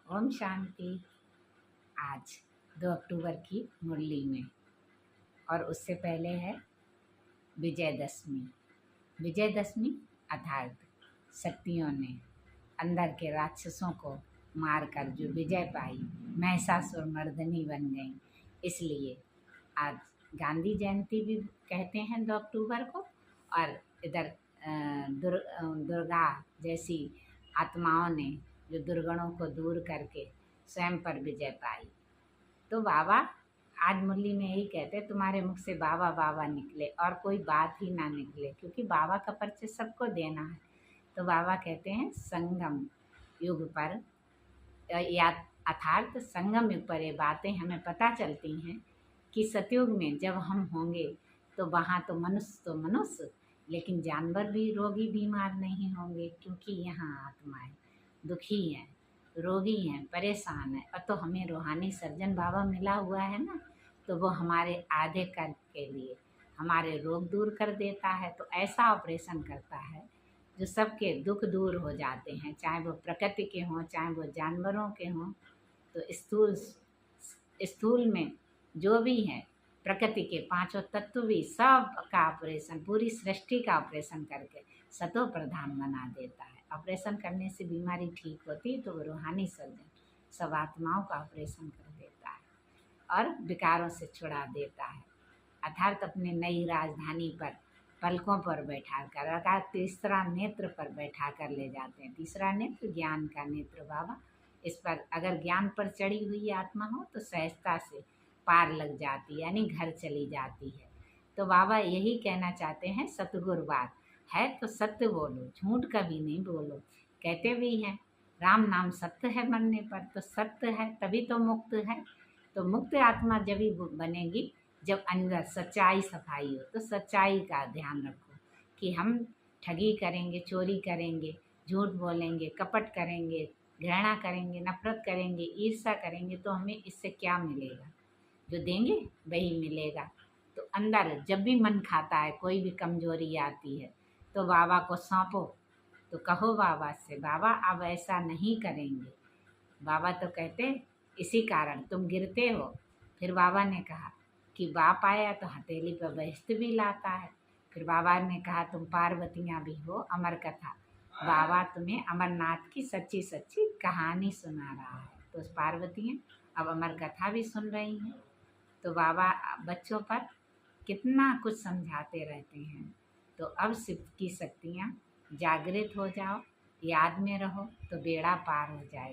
ओम शांति। आज 2 अक्टूबर की मुरली में और उससे पहले है विजयदशमी। विजयदशमी अर्थात शक्तियों ने अंदर के राक्षसों को मारकर जो विजय पाई, महिषासुर मर्दनी बन गई। इसलिए आज गांधी जयंती भी कहते हैं 2 अक्टूबर को। और इधर दुर्गा जैसी आत्माओं ने जो दुर्गुणों को दूर करके स्वयं पर विजय पाई। तो बाबा आज मुरली में यही कहते, तुम्हारे मुख से बाबा बाबा निकले और कोई बात ही ना निकले, क्योंकि बाबा का परिचय सबको देना है। तो बाबा कहते हैं संगम युग पर या अर्थात संगम युग पर ये बातें हमें पता चलती हैं कि सतयुग में जब हम होंगे तो वहाँ तो मनुष्य लेकिन जानवर भी रोगी बीमार नहीं होंगे, क्योंकि यहाँ आत्माएं दुखी हैं, रोगी हैं, परेशान हैं। और तो हमें रूहानी सर्जन बाबा मिला हुआ है ना, तो वो हमारे आधे कर्म के लिए हमारे रोग दूर कर देता है। तो ऐसा ऑपरेशन करता है जो सबके दुख दूर हो जाते हैं, चाहे वो प्रकृति के हों, चाहे वो जानवरों के हों। तो स्थूल में जो भी है, प्रकृति के 5 तत्व भी सब का ऑपरेशन, पूरी सृष्टि का ऑपरेशन करके सतो प्रधान बना देता है। ऑपरेशन करने से बीमारी ठीक होती है, तो वो रूहानी सर्जन सब आत्माओं का ऑपरेशन कर देता है और विकारों से छुड़ा देता है। अर्थात अपने नई राजधानी पर पलकों पर बैठा कर, अर्थात तीसरा नेत्र पर बैठा कर ले जाते हैं। तीसरा नेत्र ज्ञान का नेत्र बाबा। इस पर अगर ज्ञान पर चढ़ी हुई आत्मा हो तो सहजता से पार लग जाती है, यानी घर चली जाती है। तो बाबा यही कहना चाहते हैं, सतगुरु बात है तो सत्य बोलो, झूठ कभी नहीं बोलो। कहते भी हैं राम नाम सत्य है बनने पर, तो सत्य है तभी तो मुक्त है। तो मुक्त आत्मा जब ही बनेगी जब अंदर सच्चाई सफाई हो। तो सच्चाई का ध्यान रखो कि हम ठगी करेंगे, चोरी करेंगे, झूठ बोलेंगे, कपट करेंगे, घृणा करेंगे, नफरत करेंगे, ईर्ष्या करेंगे, तो हमें इससे क्या मिलेगा? जो देंगे वही मिलेगा। तो अंदर जब भी मन खाता है, कोई भी कमजोरी आती है, तो बाबा को सौंपो। तो कहो बाबा से, बाबा अब ऐसा नहीं करेंगे। बाबा तो कहते इसी कारण तुम गिरते हो। फिर बाबा ने कहा कि बाप आया तो हथेली पर बेइज्जती भी लाता है। फिर बाबा ने कहा तुम पार्वतियाँ भी हो, अमर कथा बाबा तुम्हें अमरनाथ की सच्ची सच्ची कहानी सुना रहा है। तो उस पार्वतियाँ अब अमर कथा भी सुन रही हैं। तो बाबा बच्चों पर कितना कुछ समझाते रहते हैं। तो अब शिव की शक्तियाँ जागृत हो जाओ, याद में रहो, तो बेड़ा पार हो जाए।